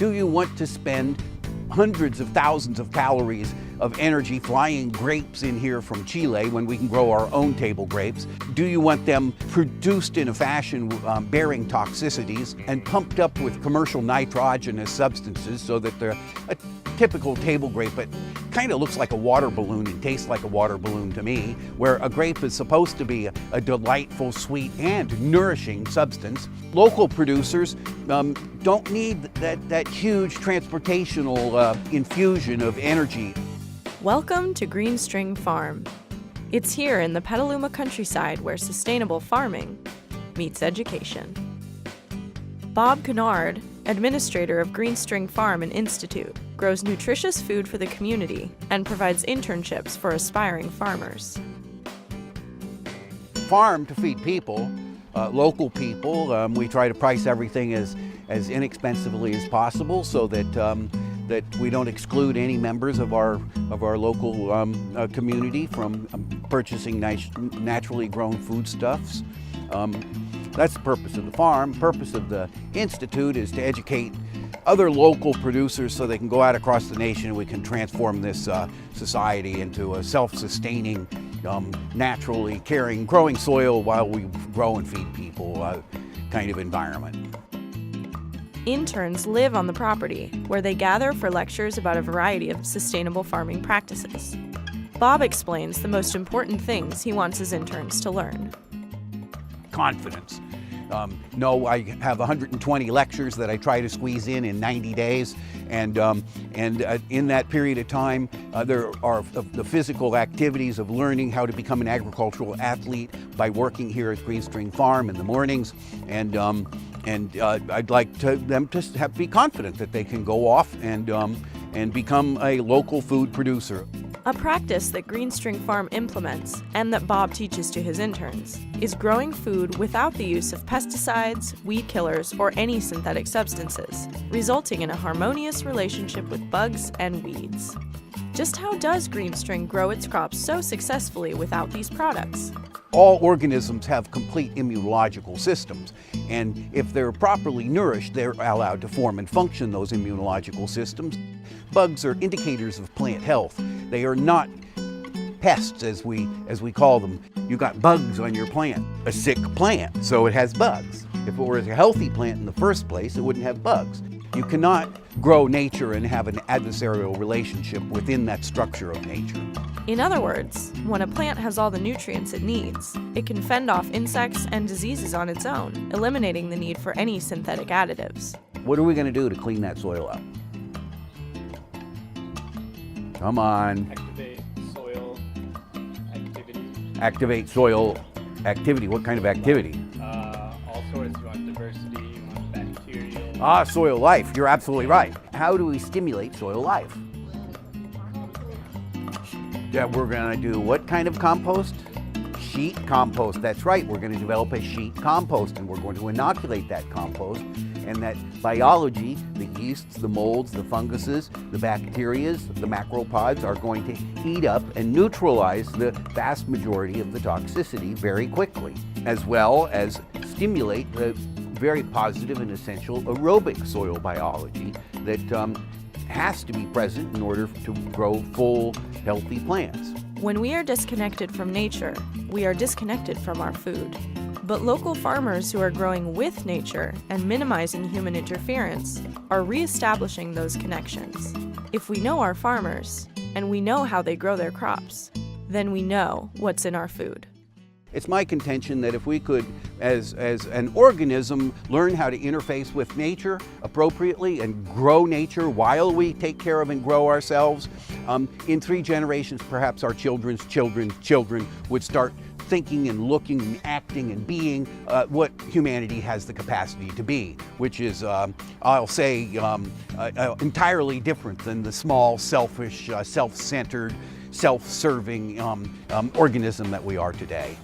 Do you want to spend hundreds of thousands of calories of energy flying grapes in here from Chile when we can grow our own table grapes? Do you want them produced in a fashion bearing toxicities and pumped up with commercial nitrogenous substances so that they're a typical table grape, but kind of looks like a water balloon and tastes like a water balloon to me, where a grape is supposed to be a delightful, sweet, and nourishing substance? Local producers don't need that huge transportational infusion of energy. Welcome to Green String Farm. It's here in the Petaluma countryside where sustainable farming meets education. Bob Kennard, administrator of Green String Farm and Institute, grows nutritious food for the community and provides internships for aspiring farmers. Farm to feed people, local people. We try to price everything as inexpensively as possible so that we don't exclude any members of our local community from purchasing naturally grown foodstuffs. That's the purpose of the farm. The purpose of the Institute is to educate other local producers so they can go out across the nation and we can transform this society into a self-sustaining, naturally caring, growing soil while we grow and feed people kind of environment. Interns live on the property, where they gather for lectures about a variety of sustainable farming practices. Bob explains the most important things he wants his interns to learn. Confidence. No, I have 120 lectures that I try to squeeze in 90 days, and in that period of time, there are the physical activities of learning how to become an agricultural athlete by working here at Green String Farm in the mornings, and I'd like them to be confident that they can go off and become a local food producer. A practice that Green String Farm implements, and that Bob teaches to his interns, is growing food without the use of pesticides, weed killers, or any synthetic substances, resulting in a harmonious relationship with bugs and weeds. Just how does Green String grow its crops so successfully without these products? All organisms have complete immunological systems, and if they're properly nourished, they're allowed to form and function those immunological systems. Bugs are indicators of plant health. They are not pests, as we call them. You got bugs on your plant. A sick plant, so it has bugs. If it were a healthy plant in the first place, it wouldn't have bugs. You cannot grow nature and have an adversarial relationship within that structure of nature. In other words, when a plant has all the nutrients it needs, it can fend off insects and diseases on its own, eliminating the need for any synthetic additives. What are we going to do to clean that soil up? Come on. Activate soil activity. Activate soil activity. What kind of activity? All sorts. You want diversity, you want bacteria. Soil life. You're absolutely right. How do we stimulate soil life? Yeah, we're going to do what kind of compost? Sheet compost. That's right. We're going to develop a sheet compost, and we're going to inoculate that compost. And that biology, the yeasts, the molds, the funguses, the bacterias, the macropods are going to eat up and neutralize the vast majority of the toxicity very quickly, as well as stimulate the very positive and essential aerobic soil biology that has to be present in order to grow full, healthy plants. When we are disconnected from nature, we are disconnected from our food. But local farmers who are growing with nature and minimizing human interference are reestablishing those connections. If we know our farmers, and we know how they grow their crops, then we know what's in our food. It's my contention that if we could, as an organism, learn how to interface with nature appropriately and grow nature while we take care of and grow ourselves, in 3 generations, perhaps our children's children would start thinking and looking and acting and being what humanity has the capacity to be, which is, I'll say, entirely different than the small, selfish, self-centered, self-serving organism that we are today.